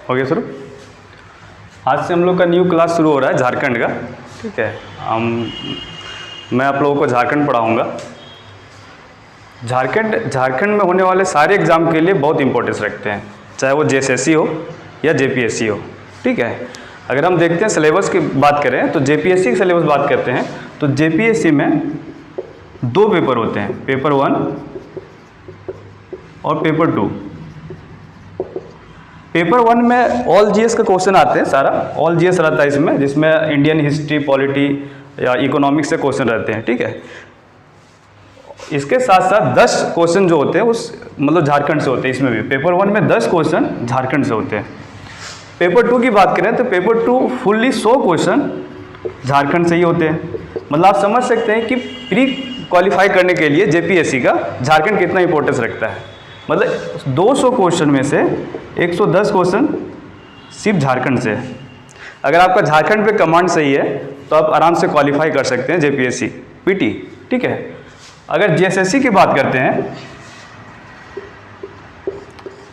हो गया शुरू। आज से हम लोग का न्यू क्लास शुरू हो रहा है झारखंड का। ठीक है, मैं आप लोगों को झारखंड पढ़ाऊँगा। झारखंड में होने वाले सारे एग्ज़ाम के लिए बहुत इंपॉर्टेंस रखते हैं, चाहे वो जेएसएससी हो या जेपीएससी हो। ठीक है, अगर हम देखते हैं सिलेबस की बात करें तो जेपीएससी की सिलेबस बात करते हैं तो जेपीएससी में 2 पेपर होते हैं, पेपर 1 और पेपर 2। पेपर 1 में ऑल जीएस का क्वेश्चन आते हैं, सारा ऑल जीएस रहता है इसमें, जिसमें इंडियन हिस्ट्री, पॉलिटी या इकोनॉमिक्स से क्वेश्चन रहते हैं। ठीक है, इसके साथ साथ 10 क्वेश्चन जो होते हैं उस मतलब झारखंड से होते हैं। इसमें भी पेपर 1 में 10 क्वेश्चन झारखंड से होते हैं। पेपर 2 की बात करें तो पेपर 2 फुल्ली 100 क्वेश्चन झारखंड से ही होते हैं। मतलब आप समझ सकते हैं कि प्री क्वालिफाई करने के लिए जेपीएससी का झारखंड कितना इंपॉर्टेंस रखता है। मतलब 200 क्वेश्चन में से 110 क्वेश्चन सिर्फ झारखंड से है। अगर आपका झारखंड पे कमांड सही है तो आप आराम से क्वालिफाई कर सकते हैं जेपीएससी पीटी। ठीक है, अगर जेएसएससी की बात करते हैं,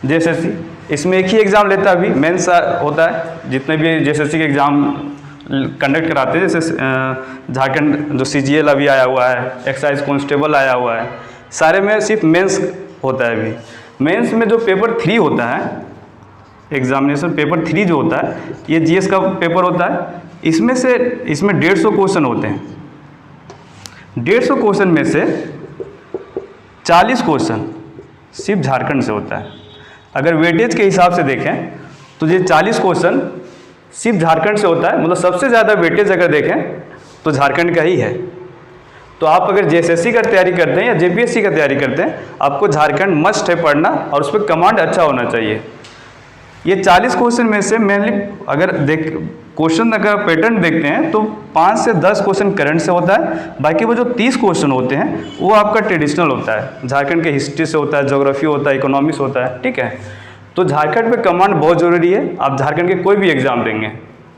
जेएसएससी इसमें एक ही एग्ज़ाम लेता है, अभी मेंस होता है। जितने भी जेएसएससी के एग्ज़ाम कंडक्ट कराते हैं, जैसे झारखंड जो सीजीएल अभी आया हुआ है, एक्साइज कांस्टेबल आया हुआ है, सारे में सिर्फ मेंस होता है। अभी मेंस में जो पेपर 3 होता है, एग्जामिनेशन पेपर 3 जो होता है, ये जीएस का पेपर होता है। इसमें 150 क्वेश्चन होते हैं। 150 क्वेश्चन में से 40 क्वेश्चन सिर्फ झारखंड से होता है। अगर वेटेज के हिसाब से देखें तो ये 40 क्वेश्चन सिर्फ झारखंड से होता है। मतलब सबसे ज़्यादा वेटेज अगर देखें तो झारखंड का ही है। तो आप अगर जेएसएससी का तैयारी करते हैं या जेपीएससी का तैयारी करते हैं, आपको झारखंड मस्ट है पढ़ना, और उस पर कमांड अच्छा होना चाहिए। ये 40 क्वेश्चन में से मेनली अगर क्वेश्चन अगर पैटर्न देखते हैं तो 5 से 10 क्वेश्चन करंट से होता है। बाकी वो जो 30 क्वेश्चन होते हैं वो आपका ट्रेडिशनल होता है, झारखंड के हिस्ट्री से होता है, ज्योग्राफी होता है, इकोनॉमिक्स होता है। ठीक है, तो झारखंड पे कमांड बहुत ज़रूरी है। आप झारखंड के कोई भी एग्ज़ाम देंगे,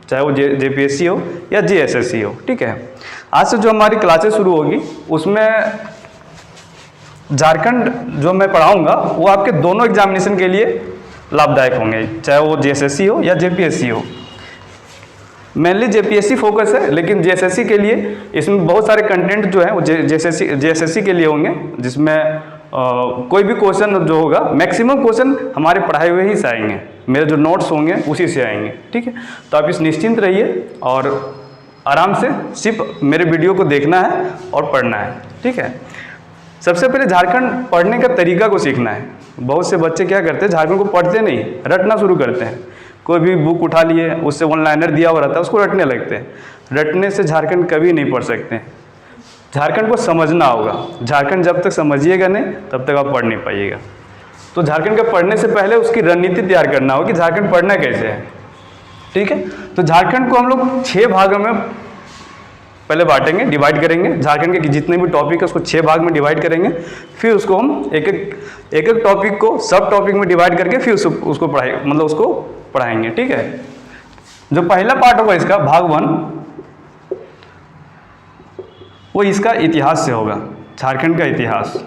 चाहे वो जेपीएससी हो या जेएसएससी हो। ठीक है, आज से जो हमारी क्लासेस शुरू होगी उसमें झारखंड जो मैं पढ़ाऊँगा वो आपके दोनों एग्जामिनेशन के लिए लाभदायक होंगे, चाहे वो जेएसएससी हो या जेपीएससी हो। मेनली जेपीएससी फोकस है, लेकिन जेएसएससी के लिए इसमें बहुत सारे कंटेंट जो है वो जेएसएससी के लिए होंगे, जिसमें कोई भी क्वेश्चन जो होगा, मैक्सिमम क्वेश्चन हमारे पढ़ाए हुए ही से आएंगे, मेरे जो नोट्स होंगे उसी से आएंगे। ठीक है, तो आप इस निश्चिंत रहिए और आराम से सिर्फ मेरे वीडियो को देखना है और पढ़ना है। ठीक है, सबसे पहले झारखंड पढ़ने का तरीका को सीखना है। बहुत से बच्चे क्या करते हैं, झारखंड को पढ़ते नहीं, रटना शुरू करते हैं। कोई भी बुक उठा लिए, उससे 1 लाइनर दिया हुआ रहता है, उसको रटने लगते हैं। रटने से झारखंड कभी नहीं पढ़ सकते। झारखंड को समझना होगा। झारखंड जब तक समझिएगा नहीं तब तक आप पढ़ नहीं पाइएगा। तो झारखंड का पढ़ने से पहले उसकी रणनीति तैयार करना होगा कि झारखंड पढ़ना कैसे है। ठीक है, तो झारखंड को हम लोग 6 भागों में पहले बांटेंगे, डिवाइड करेंगे। झारखंड के जितने भी टॉपिक है उसको 6 भाग में डिवाइड करेंगे। फिर उसको हम एक एक टॉपिक को सब टॉपिक में डिवाइड करके फिर उसको पढ़ाएंगे। ठीक है, जो पहला पार्ट होगा इसका भाग 1, वो इसका इतिहास से होगा, झारखंड का इतिहास।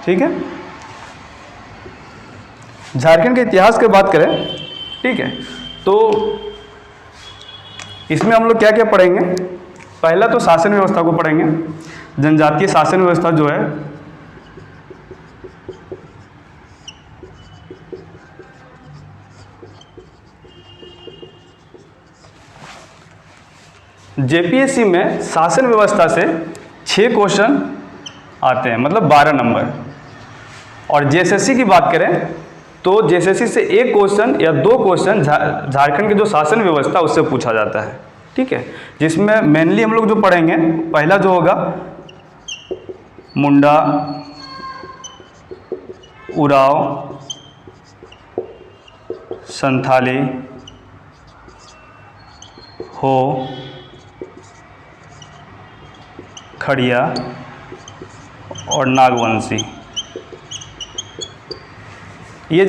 ठीक है, झारखंड के इतिहास की बात करें, ठीक है, तो इसमें हम लोग क्या क्या पढ़ेंगे। पहला तो शासन व्यवस्था को पढ़ेंगे। जनजातीय शासन व्यवस्था जो है जेपीएससी में शासन व्यवस्था से 6 क्वेश्चन आते हैं, मतलब 12 नंबर। और जेएसएससी की बात करें तो जेएसएससी से 1 क्वेश्चन या 2 क्वेश्चन झारखंड की जो शासन व्यवस्था उससे पूछा जाता है। ठीक है, जिसमें मेनली हम लोग जो पढ़ेंगे, पहला जो होगा मुंडा, उराव, संथाली, हो, खड़िया और नागवंशी। ये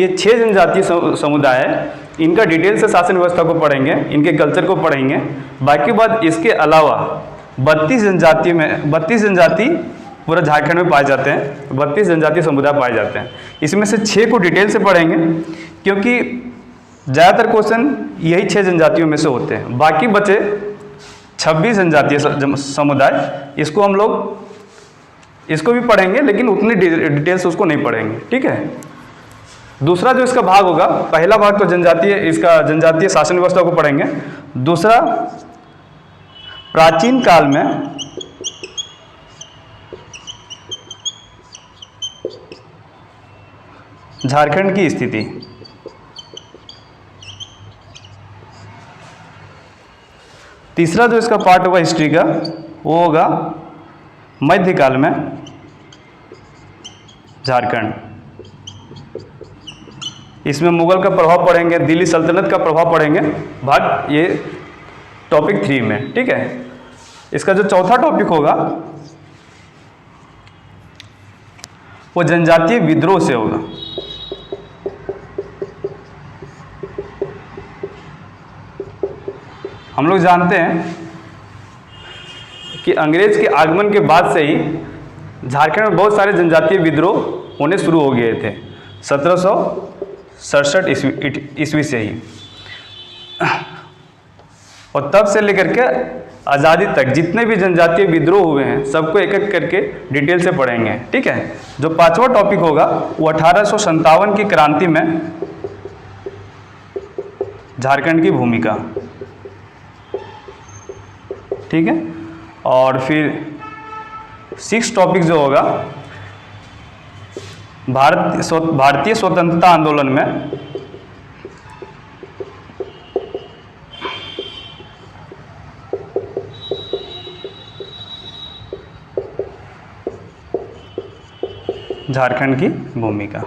6 जनजातीय समुदाय है। इनका डिटेल से शासन व्यवस्था को पढ़ेंगे, इनके कल्चर को पढ़ेंगे। बाकी बात इसके अलावा 32 जनजाति पूरा झारखंड में पाए जाते हैं, 32 जनजातीय समुदाय पाए जाते हैं। इसमें से 6 को डिटेल से पढ़ेंगे क्योंकि ज़्यादातर क्वेश्चन यही 6 जनजातियों में से होते हैं। बाकी बचे 26 जनजातीय समुदाय, इसको हम लोग इसको भी पढ़ेंगे लेकिन उतनी डिटेल से उसको नहीं पढ़ेंगे, ठीक है। दूसरा जो इसका भाग होगा, पहला भाग तो जनजातीय शासन व्यवस्था को पढ़ेंगे। दूसरा प्राचीन काल में झारखंड की स्थिति। तीसरा जो इसका पार्ट होगा हिस्ट्री का, वो होगा मध्यकाल में झारखंड। इसमें मुगल का प्रभाव पढ़ेंगे, दिल्ली सल्तनत का प्रभाव पढ़ेंगे, भाग ये टॉपिक 3 में, ठीक है। इसका जो चौथा टॉपिक होगा वो जनजातीय विद्रोह से होगा। हम लोग जानते हैं कि अंग्रेज के आगमन के बाद से ही झारखंड में बहुत सारे जनजातीय विद्रोह होने शुरू हो गए थे, 1767 ईस्वी से ही। और तब से लेकर के आज़ादी तक जितने भी जनजातीय विद्रोह हुए हैं सबको एक एक करके डिटेल से पढ़ेंगे, ठीक है। जो 5वां टॉपिक होगा वो 1857 की क्रांति में झारखंड की भूमिका, ठीक है। और फिर 6 टॉपिक जो होगा भारतीय स्वतंत्रता आंदोलन में झारखंड की भूमिका,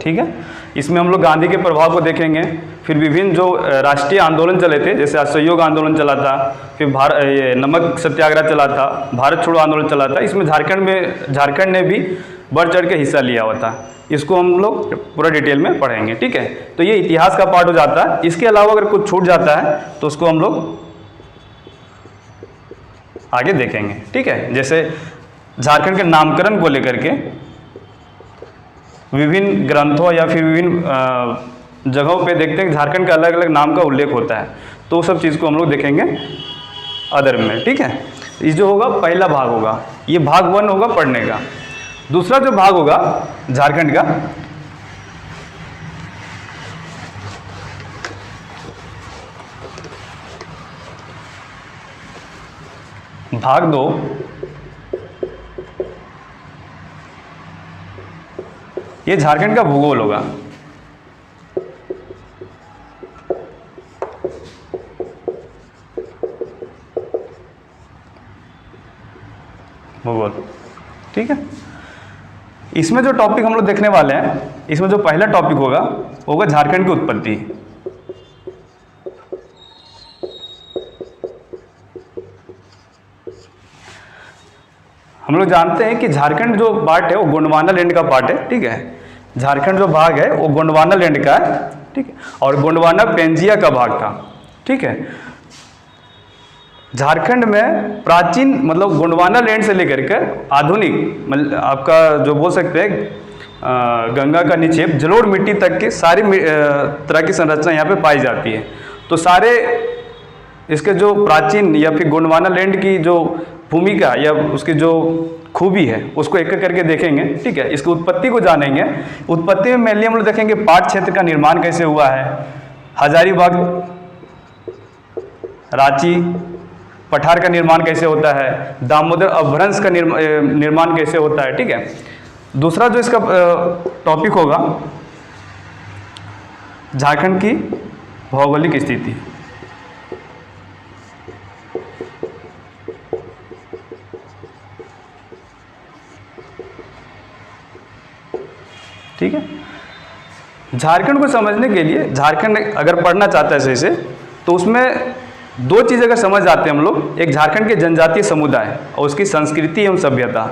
ठीक है। इसमें हम लोग गांधी के प्रभाव को देखेंगे, फिर विभिन्न जो राष्ट्रीय आंदोलन चले थे, जैसे असहयोग आंदोलन चला था, फिर ये नमक सत्याग्रह चला था, भारत छोड़ो आंदोलन चला था। इसमें झारखंड ने भी बढ़ चढ़ के हिस्सा लिया हुआ था। इसको हम लोग पूरा डिटेल में पढ़ेंगे, ठीक है। तो ये इतिहास का पार्ट हो जाता है। इसके अलावा अगर कुछ छूट जाता है तो उसको हम लोग आगे देखेंगे, ठीक है। जैसे झारखंड के नामकरण को लेकर के विभिन्न ग्रंथों या फिर विभिन्न जगहों पे देखते हैं कि झारखंड का अलग अलग नाम का उल्लेख होता है, तो सब चीज़ को हम लोग देखेंगे अदर में, ठीक है। ये जो होगा पहला भाग होगा, ये भाग 1 होगा पढ़ने का। दूसरा जो भाग होगा झारखंड का, भाग 2 ये झारखंड का भूगोल होगा। भूगोल, ठीक है। इसमें जो टॉपिक हम लोग देखने वाले हैं, इसमें जो पहला टॉपिक होगा झारखंड की उत्पत्ति। हम लोग जानते हैं कि झारखंड जो पार्ट है वो गोंडवाना लैंड का पार्ट है, ठीक है। झारखंड जो भाग है वो गोंडवाना लैंड का है, ठीक है। और गोंडवाना पेंजिया का भाग था, ठीक है। झारखंड में प्राचीन मतलब गोंडवाना लैंड से लेकर के आधुनिक मतलब आपका जो बोल सकते हैं गंगा का निक्षेप जलोढ़ मिट्टी तक की सारी तरह की संरचना यहाँ पे पाई जाती है। तो सारे इसके जो प्राचीन या फिर गोंडवाना लैंड की जो भूमिका या उसकी जो खूबी है उसको एक एक करके देखेंगे, ठीक है। इसकी उत्पत्ति को जानेंगे। उत्पत्ति में मेनली हम लोग देखेंगे पाट क्षेत्र का निर्माण कैसे हुआ है, हजारीबाग, रांची, पठार का निर्माण कैसे होता है, दामोदर अपभ्रंश का निर्माण कैसे होता है, ठीक है। दूसरा जो इसका टॉपिक होगा झारखंड की भौगोलिक स्थिति। ठीक है। झारखंड को समझने के लिए, झारखंड अगर पढ़ना चाहता है सही से, तो उसमें 2 चीज़ अगर समझ जाते हैं हम लोग, एक झारखंड के जनजातीय समुदाय और उसकी संस्कृति एवं सभ्यता,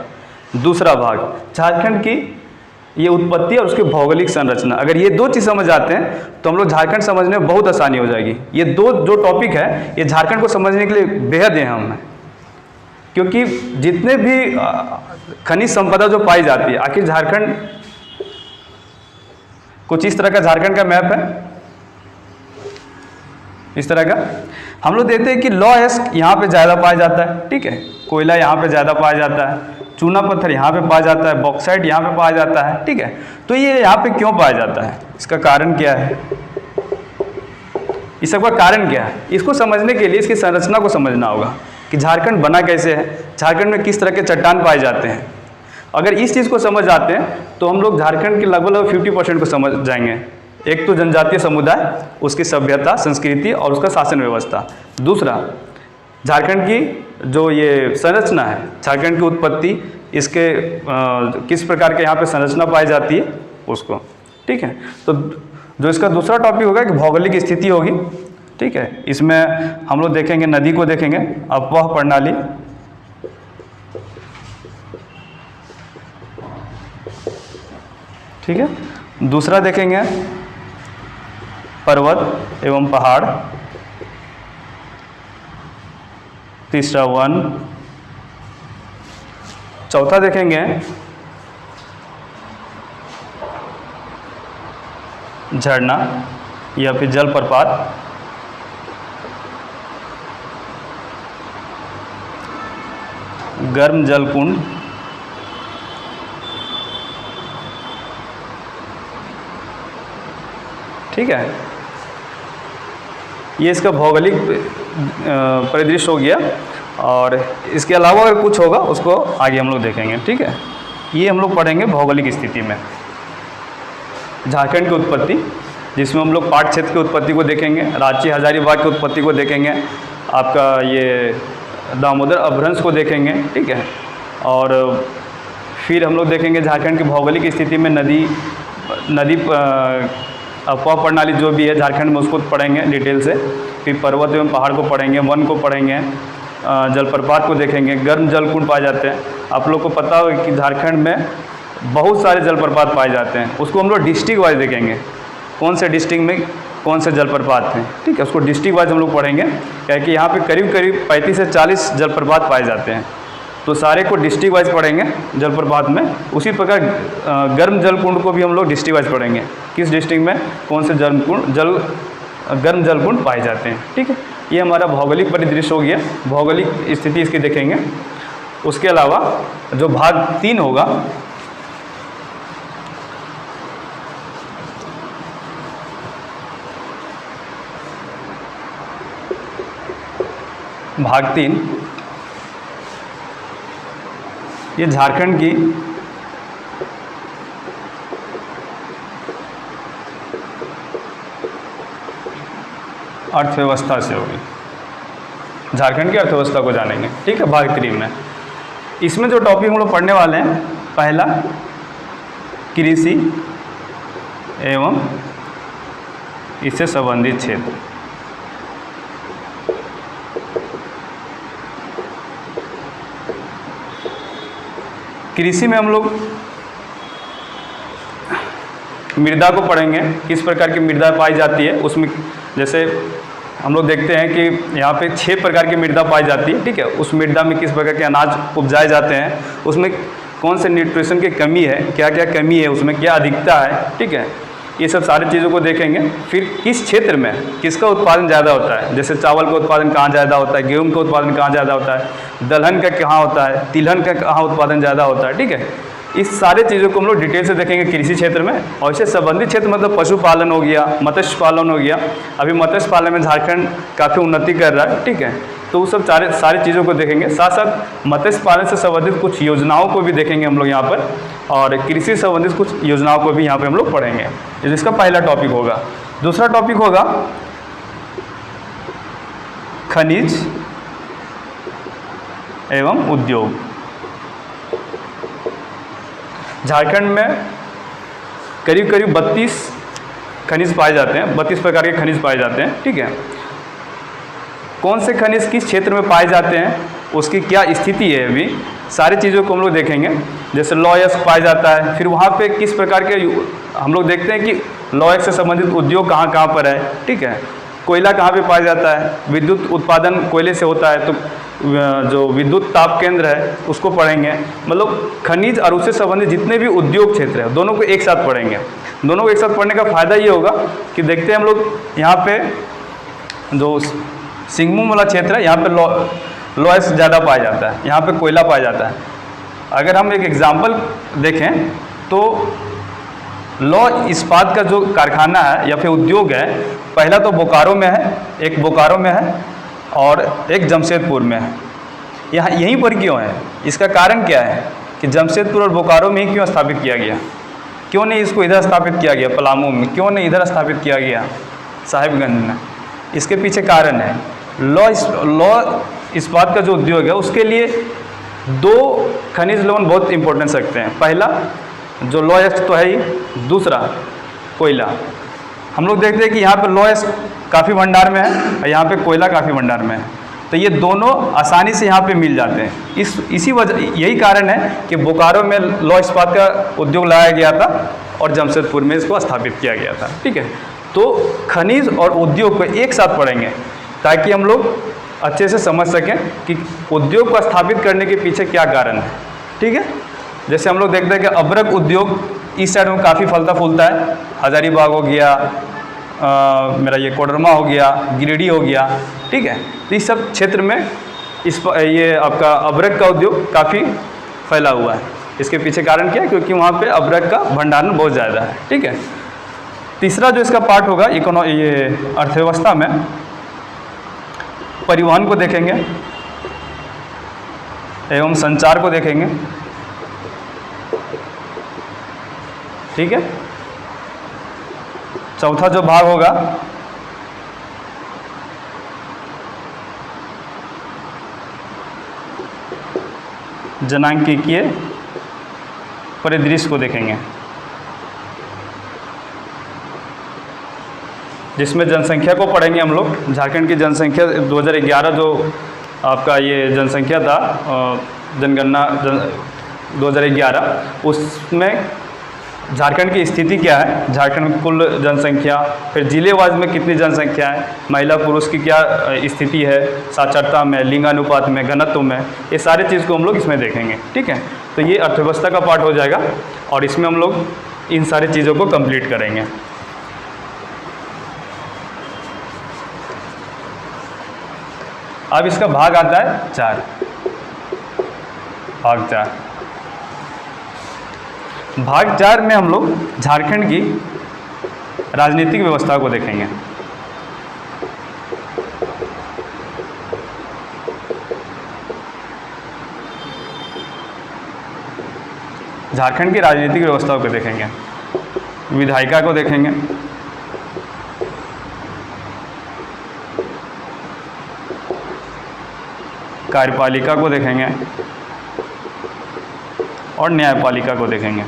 दूसरा भाग झारखंड की ये उत्पत्ति और उसकी भौगोलिक संरचना। अगर ये 2 चीज़ समझ जाते हैं तो हम लोग झारखंड समझने में बहुत आसानी हो जाएगी। ये 2 जो टॉपिक है ये झारखंड को समझने के लिए बेहद अहम है, क्योंकि जितने भी खनिज संपदा जो पाई जाती है, आखिर झारखंड कुछ इस तरह का झारखंड का मैप है, इस तरह का हम लोग देखते हैं कि लौह अयस्क यहाँ पे ज़्यादा पाया जाता है, ठीक है, कोयला यहाँ पे ज़्यादा पाया जाता है, चूना पत्थर यहाँ पे पाया जाता है, बॉक्साइट यहाँ पे पाया जाता है, ठीक है। तो ये यहाँ पे क्यों पाया जाता है, इसका कारण क्या है, इस सब का कारण क्या है, इसको समझने के लिए इसकी संरचना को समझना होगा कि झारखंड बना कैसे है, झारखंड में किस तरह के चट्टान पाए जाते हैं। अगर इस चीज़ को समझ जाते हैं तो हम लोग झारखंड के लगभग 50% को समझ जाएंगे। एक तो जनजातीय समुदाय, उसकी सभ्यता, संस्कृति और उसका शासन व्यवस्था। दूसरा, झारखंड की जो ये संरचना है, झारखंड की उत्पत्ति, इसके किस प्रकार के यहाँ पे संरचना पाई जाती है उसको, ठीक है। तो जो इसका दूसरा टॉपिक होगा कि भौगोलिक स्थिति होगी, ठीक है। इसमें हम लोग देखेंगे, नदी को देखेंगे, अपवाह प्रणाली, ठीक है। दूसरा देखेंगे पर्वत एवं पहाड़, तीसरा वन, चौथा देखेंगे झरना या फिर जलप्रपात, गर्म जल कुंड, ठीक है। ये इसका भौगोलिक परिदृश्य हो गया, और इसके अलावा अगर कुछ होगा उसको आगे हम लोग देखेंगे, ठीक है। ये हम लोग पढ़ेंगे भौगोलिक स्थिति में झारखंड की उत्पत्ति, जिसमें हम लोग पाट क्षेत्र की उत्पत्ति को देखेंगे, रांची हजारीबाग की उत्पत्ति को देखेंगे, आपका ये दामोदर अपभ्रंश को देखेंगे, ठीक है। और फिर हम लोग देखेंगे झारखंड की भौगोलिक स्थिति में नदी अपवाह प्रणाली जो भी है झारखंड में, उसको पढ़ेंगे डिटेल से। फिर पर्वत एवं पहाड़ को पढ़ेंगे, वन को पढ़ेंगे, जलप्रपात को देखेंगे, गर्म जल कुंड पाए जाते हैं। आप लोग को पता होगा कि झारखंड में बहुत सारे जलप्रपात पाए जाते हैं, उसको हम लोग डिस्ट्रिक्ट वाइज देखेंगे, कौन से डिस्ट्रिक्ट में कौन से जलप्रपात हैं, ठीक है। उसको डिस्ट्रिक्ट वाइज हम लोग पढ़ेंगे, क्या कि यहाँ पे करीब करीब 35 से 40 जलप्रपात पाए जाते हैं, तो सारे को डिस्ट्रिक्ट वाइज पढ़ेंगे जलप्रपात में। उसी प्रकार गर्म जल कुंड को भी हम लोग डिस्ट्रिक्ट वाइज पढ़ेंगे, किस डिस्ट्रिक्ट में कौन से गर्म जल कुंड पाए जाते हैं, ठीक है। ये हमारा भौगोलिक परिदृश्य हो गया, भौगोलिक स्थिति इसकी देखेंगे। उसके अलावा जो भाग 3 होगा, भाग 3 ये झारखंड की अर्थव्यवस्था से होगी, झारखंड की अर्थव्यवस्था को जानेंगे, ठीक है, भाग 3 में। इसमें जो टॉपिक हम लोग पढ़ने वाले हैं, पहला कृषि एवं इससे संबंधित क्षेत्र। कृषि में हम लोग मृदा को पढ़ेंगे, किस प्रकार की मृदा पाई जाती है उसमें। जैसे हम लोग देखते हैं कि यहाँ पे 6 प्रकार की मृदा पाई जाती है, ठीक है। उस मृदा में किस प्रकार के अनाज उपजाए जाते हैं, उसमें कौन से न्यूट्रिशन की कमी है, क्या क्या कमी है, उसमें क्या अधिकता है, ठीक है। ये सब सारी चीज़ों को देखेंगे। फिर किस क्षेत्र में किसका उत्पादन ज़्यादा होता है, जैसे चावल का उत्पादन कहाँ ज़्यादा होता है, गेहूं का उत्पादन कहाँ ज़्यादा होता है, दलहन का कहाँ होता है, तिलहन का कहाँ उत्पादन ज़्यादा होता है, ठीक है। इस सारे चीज़ों को हम लोग डिटेल से देखेंगे कृषि क्षेत्र में। और इससे संबंधित क्षेत्र मतलब पशुपालन हो गया, मत्स्य पालन हो गया। अभी मत्स्य पालन में झारखंड काफ़ी उन्नति कर रहा है, ठीक है। तो वो सब सारी चीज़ों को देखेंगे। साथ साथ मत्स्य पालन से संबंधित कुछ योजनाओं को भी देखेंगे हम लोग यहाँ पर, और कृषि से संबंधित कुछ योजनाओं को भी यहाँ पर हम लोग पढ़ेंगे। जिसका पहला टॉपिक होगा। दूसरा टॉपिक होगा खनिज एवं उद्योग। झारखंड में करीब करीब 32 खनिज पाए जाते हैं, 32 प्रकार के खनिज पाए जाते हैं, ठीक है। कौन से खनिज किस क्षेत्र में पाए जाते हैं, उसकी क्या स्थिति है, अभी सारी चीज़ों को हम लोग देखेंगे। जैसे लौह अयस्क पाया जाता है, फिर वहाँ पे किस प्रकार के हम लोग देखते हैं कि लौह अयस्क से संबंधित उद्योग कहाँ कहाँ पर है, ठीक है। कोयला कहाँ पे पाया जाता है, विद्युत उत्पादन कोयले से होता है, तो जो विद्युत ताप केंद्र है उसको पढ़ेंगे। मतलब खनिज और उससे संबंधित जितने भी उद्योग क्षेत्र है दोनों को एक साथ पढ़ेंगे। दोनों को एक साथ पढ़ने का फ़ायदा ये होगा कि देखते हैं हम लोग यहाँ पे जो सिंगभूम वाला क्षेत्र है यहाँ पे लॉयस ज़्यादा पाया जाता है, यहाँ पे कोयला पाया जाता है। अगर हम एक एग्जाम्पल देखें तो लौह इस्पात का जो कारखाना है या फिर उद्योग है, पहला तो बोकारो में है, एक बोकारो में है और एक जमशेदपुर में है। यहाँ यहीं पर क्यों है, इसका कारण क्या है कि जमशेदपुर और बोकारो में ही क्यों स्थापित किया गया, क्यों नहीं इसको इधर स्थापित किया गया पलामू में, क्यों नहीं इधर स्थापित किया गया साहिबगंज में? इसके पीछे कारण है लौह इस्पात का जो उद्योग है उसके लिए दो खनिज लवण बहुत इंपॉर्टेंस रखते हैं। पहला जो लौह तो है ही, दूसरा कोयला। हम लोग देखते हैं कि यहाँ पे लौह काफ़ी भंडार में है और यहाँ पे कोयला काफ़ी भंडार में है, तो ये दोनों आसानी से यहाँ पे मिल जाते हैं। इसी वजह यही कारण है कि बोकारो में लौह इस्पात का उद्योग लगाया गया था और जमशेदपुर में इसको स्थापित किया गया था। ठीक है, तो खनिज और उद्योग को एक साथ पढ़ेंगे ताकि हम लोग अच्छे से समझ सकें कि उद्योग को स्थापित करने के पीछे क्या कारण है। ठीक है, जैसे हम लोग देखते हैं कि अब्रक उद्योग इस साइड में काफ़ी फलता फूलता है, हजारीबाग हो गया, मेरा ये कोडरमा हो गया, गिरिडीह हो गया। ठीक है, तो इस सब क्षेत्र में ये आपका अब्रक का उद्योग काफ़ी फैला हुआ है। इसके पीछे कारण क्या है, क्योंकि वहाँ पे अब्रक का भंडारण बहुत ज़्यादा है। ठीक है, तीसरा जो इसका पार्ट होगा ये अर्थव्यवस्था में परिवहन को देखेंगे एवं संचार को देखेंगे। ठीक है, चौथा जो भाग होगा जनांकीय परिदृश्य को देखेंगे, जिसमें जनसंख्या को पढ़ेंगे हम लोग। झारखंड की जनसंख्या 2011 जो आपका ये जनसंख्या था जनगणना 2011, उसमें झारखंड की स्थिति क्या है, झारखंड में कुल जनसंख्या, फिर जिले वाइज में कितनी जनसंख्या है, महिला पुरुष की क्या स्थिति है, साक्षरता में, लिंगानुपात में, घनत्व में, ये सारी चीज़ को हम लोग इसमें देखेंगे। ठीक है, तो ये अर्थव्यवस्था का पार्ट हो जाएगा और इसमें हम लोग इन सारी चीज़ों को कंप्लीट करेंगे। अब इसका भाग आता है 4, भाग 4। भाग 4 में हम लोग झारखंड की राजनीतिक व्यवस्था को देखेंगे। झारखंड की राजनीतिक व्यवस्था को देखेंगे, विधायिका को देखेंगे, कार्यपालिका को देखेंगे और न्यायपालिका को देखेंगे।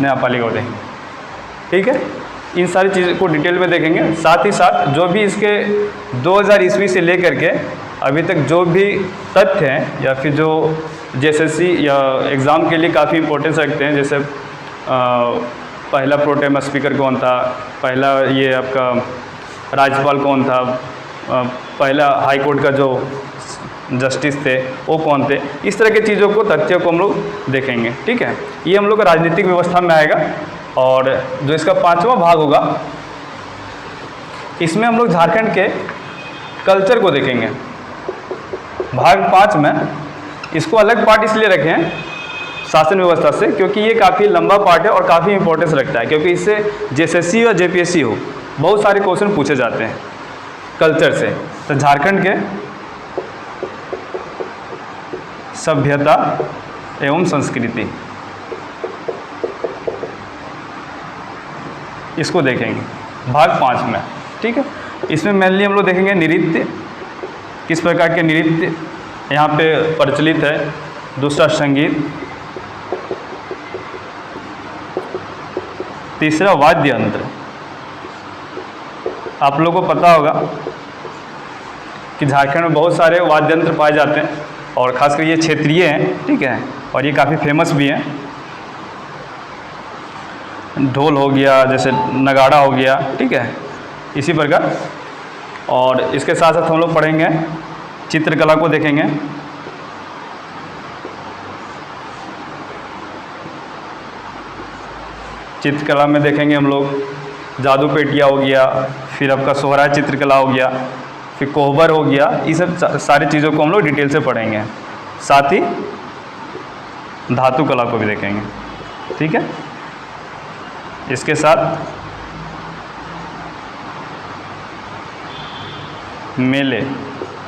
न्यायपालिका को देखेंगे। ठीक है, इन सारी चीज़ों को डिटेल में देखेंगे। साथ ही साथ जो भी इसके 2000 ईस्वी से लेकर के अभी तक जो भी तथ्य हैं या फिर जो JSSC या एग्ज़ाम के लिए काफ़ी इंपॉर्टेंस रखते हैं, जैसे पहला प्रोटेम स्पीकर कौन था, पहला ये आपका राज्यपाल कौन था, पहला हाई कोर्ट का जो जस्टिस थे वो कौन थे, इस तरह की चीज़ों को, तथ्यों को हम लोग देखेंगे। ठीक है, ये हम लोग राजनीतिक व्यवस्था में आएगा। और जो इसका 5वां भाग होगा, इसमें हम लोग झारखंड के कल्चर को देखेंगे। भाग 5 में इसको अलग पार्ट इसलिए रखे हैं शासन व्यवस्था से, क्योंकि ये काफ़ी लंबा पार्ट है और काफ़ी इंपॉर्टेंस रखता है, क्योंकि इससे JSSC और JPSC हो बहुत सारे क्वेश्चन पूछे जाते हैं कल्चर से। तो झारखंड के सभ्यता एवं संस्कृति, इसको देखेंगे भाग 5 में। ठीक है, इसमें मेनली हम लोग देखेंगे नृत्य, किस प्रकार के नृत्य यहाँ पे प्रचलित है, दूसरा संगीत, तीसरा वाद्य यंत्र। आप लोगों को पता होगा कि झारखंड में बहुत सारे वाद्य यंत्र पाए जाते हैं और ख़ासकर ये क्षेत्रीय हैं। ठीक है, और ये काफ़ी फेमस भी हैं। ढोल हो गया, जैसे नगाड़ा हो गया। ठीक है, इसी प्रकार। और इसके साथ साथ हम लोग पढ़ेंगे चित्रकला को देखेंगे। चित्रकला में देखेंगे हम लोग जादू पेटिया हो गया, फिर आपका सोहराय चित्रकला हो गया, फिर कोहबर हो गया। ये सब सारी चीज़ों को हम लोग डिटेल से पढ़ेंगे। साथ ही धातु कला को भी देखेंगे। ठीक है। इसके साथ मेले,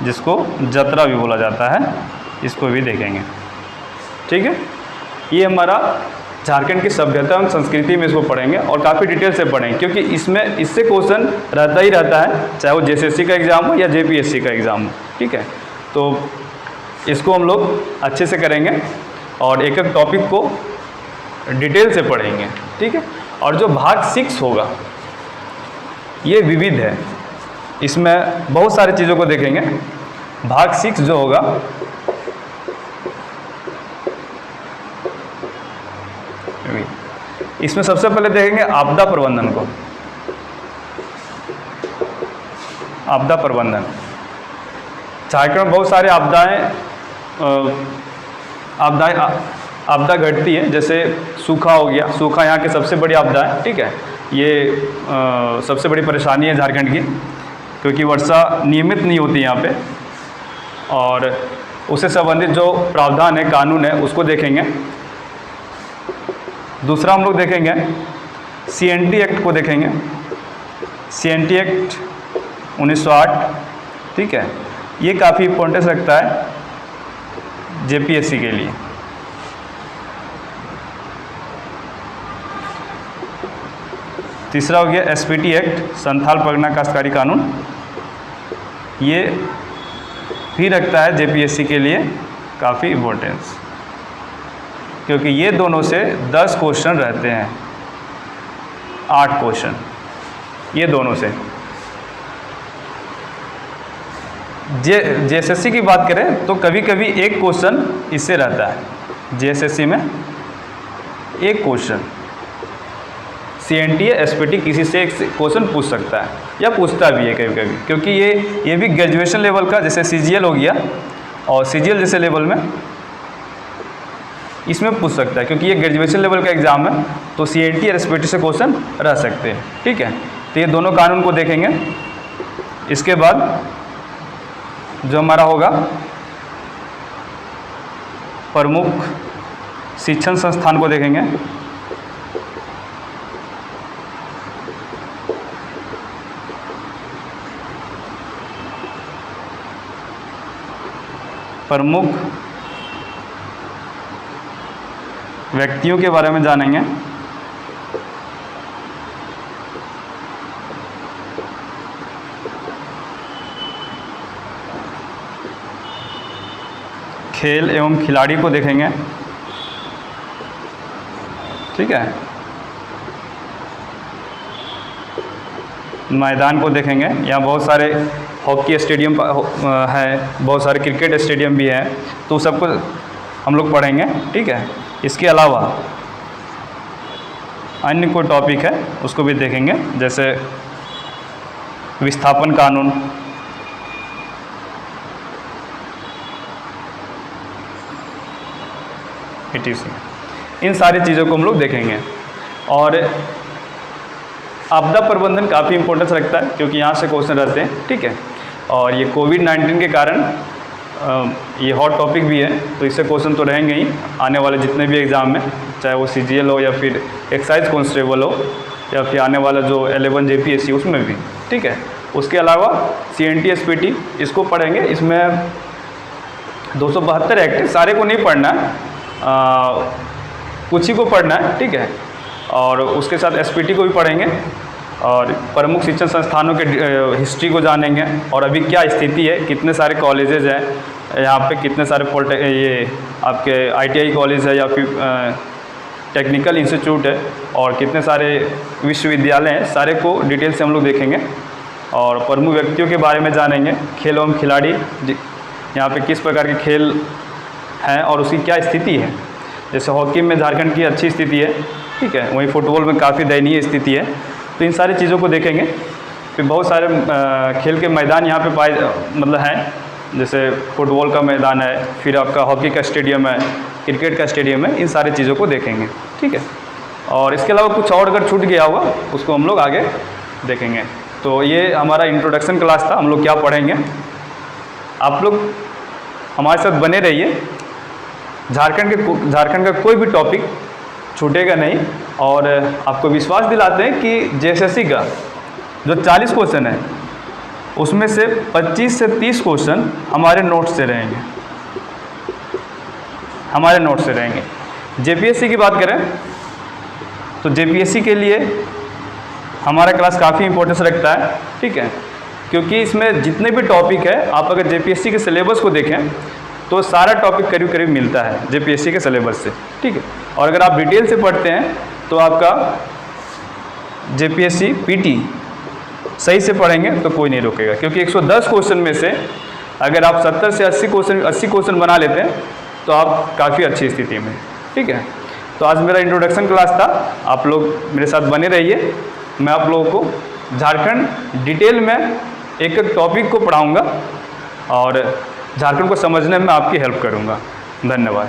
जिसको जतरा भी बोला जाता है, इसको भी देखेंगे। ठीक है। ये हमारा झारखंड की सभ्यता एवं संस्कृति में इसको पढ़ेंगे और काफ़ी डिटेल से पढ़ेंगे, क्योंकि इससे क्वेश्चन रहता ही रहता है, चाहे वो जेएसएससी का एग्ज़ाम हो या जेपीएससी का एग्ज़ाम हो। ठीक है। तो इसको हम लोग अच्छे से करेंगे और एक एक टॉपिक को डिटेल से पढ़ेंगे। ठीक है। और जो भाग 6 होगा ये विविध है, इसमें बहुत सारी चीज़ों को देखेंगे। भाग 6 जो होगा इसमें सबसे पहले देखेंगे आपदा प्रबंधन को। आपदा प्रबंधन, झारखंड में बहुत सारे आपदा घटती है, जैसे सूखा हो गया। सूखा यहाँ की सबसे बड़ी आपदा है। ठीक है। ये सबसे बड़ी परेशानी है झारखंड की, क्योंकि वर्षा नियमित नहीं होती यहाँ पे, और उससे संबंधित जो प्रावधान है, कानून है, उसको देखेंगे। दूसरा हम लोग देखेंगे CNT एक्ट को देखेंगे। CNT act 1908। ठीक है। ये काफ़ी इम्पोर्टेंस रखता है जेपीएससी के लिए। तीसरा हो गया SPT एक्ट, संथाल परगना काश्तकारी कानून। ये भी रखता है जेपीएससी के लिए काफ़ी इम्पोर्टेंस, क्योंकि ये दोनों से 10 क्वेश्चन रहते हैं, 8 क्वेश्चन ये दोनों से। जेएसएससी की बात करें तो कभी कभी एक क्वेश्चन इससे रहता है। जेएसएससी में एक क्वेश्चन CNT या SPT किसी से एक क्वेश्चन पूछ सकता है, या पूछता भी है कभी कभी, क्योंकि ये भी ग्रेजुएशन लेवल का, जैसे CGL हो गया, और CGL जैसे लेवल में इसमें पूछ सकता है, क्योंकि ये ग्रेजुएशन लेवल का एग्ज़ाम है, तो CNT और SPT से क्वेश्चन रह सकते हैं। ठीक है। तो ये दोनों कानून को देखेंगे। इसके बाद जो हमारा होगा प्रमुख शिक्षण संस्थान को देखेंगे। प्रमुख व्यक्तियों के बारे में जानेंगे। खेल एवं खिलाड़ी को देखेंगे। ठीक है। मैदान को देखेंगे। यहाँ बहुत सारे हॉकी स्टेडियम है, बहुत सारे क्रिकेट स्टेडियम भी है, तो सबको हम लोग पढ़ेंगे। ठीक है। इसके अलावा अन्य कोई टॉपिक है उसको भी देखेंगे, जैसे विस्थापन कानून, etc। इन सारी चीज़ों को हम लोग देखेंगे। और आपदा प्रबंधन काफ़ी इंपॉर्टेंस रखता है, क्योंकि यहाँ से क्वेश्चन रहते हैं। ठीक है। और ये कोविड-19 के कारण ये हॉट टॉपिक भी है, तो इससे क्वेश्चन तो रहेंगे ही आने वाले जितने भी एग्ज़ाम में, चाहे वो CGL हो या फिर एक्साइज कांस्टेबल हो, या फिर आने वाला जो 11 JPSC उसमें भी। ठीक है। उसके अलावा CNT SPT इसको पढ़ेंगे। इसमें 272 एक्ट, सारे को नहीं पढ़ना है, कुछ ही को पढ़ना है। ठीक है। और उसके साथ SPT को भी पढ़ेंगे, और प्रमुख शिक्षण संस्थानों के हिस्ट्री को जानेंगे, और अभी क्या स्थिति है, कितने सारे कॉलेजेस हैं यहाँ पे, कितने सारे ये आपके ITI कॉलेज है या फिर टेक्निकल इंस्टीट्यूट है, और कितने सारे विश्वविद्यालय हैं, सारे को डिटेल से हम लोग देखेंगे। और प्रमुख व्यक्तियों के बारे में जानेंगे। खेल एवं खिलाड़ी, यहाँ पे किस प्रकार के खेल हैं और उसकी क्या स्थिति है। जैसे हॉकी में झारखंड की अच्छी स्थिति है। ठीक है। वहीं फुटबॉल में काफ़ी दयनीय स्थिति है। तो इन सारी चीज़ों को देखेंगे। फिर बहुत सारे खेल के मैदान यहाँ पे पाए मतलब हैं, जैसे फुटबॉल का मैदान है, फिर आपका हॉकी का स्टेडियम है, क्रिकेट का स्टेडियम है, इन सारी चीज़ों को देखेंगे। ठीक है, और इसके अलावा कुछ और अगर छूट गया होगा उसको हम लोग आगे देखेंगे। तो ये हमारा इंट्रोडक्शन क्लास था, हम लोग क्या पढ़ेंगे। आप लोग हमारे साथ बने रहिए, झारखंड का कोई भी टॉपिक छूटेगा नहीं। और आपको विश्वास दिलाते हैं कि जेएसएससी का जो 40 क्वेश्चन है उसमें से 25 से 30 क्वेश्चन हमारे नोट्स से रहेंगे, हमारे नोट्स से रहेंगे। जेपीएससी की बात करें तो जेपीएससी के लिए हमारा क्लास काफ़ी इंपॉर्टेंस रखता है। ठीक है, क्योंकि इसमें जितने भी टॉपिक है, आप अगर जेपीएससी के सिलेबस को देखें तो सारा टॉपिक करीब करीब मिलता है जेपीएससी के सिलेबस से। ठीक है, और अगर आप डिटेल से पढ़ते हैं तो आपका जेपीएससी पीटी सही से पढ़ेंगे तो कोई नहीं रोकेगा, क्योंकि 110 क्वेश्चन में से अगर आप 70 से 80 क्वेश्चन बना लेते हैं तो आप काफ़ी अच्छी स्थिति में। ठीक है, तो आज मेरा इंट्रोडक्शन क्लास था, आप लोग मेरे साथ बने रहिए। मैं आप लोगों को झारखंड डिटेल में एक एक टॉपिक को पढ़ाऊँगा और झारखंड को समझने में आपकी हेल्प करूँगा। धन्यवाद।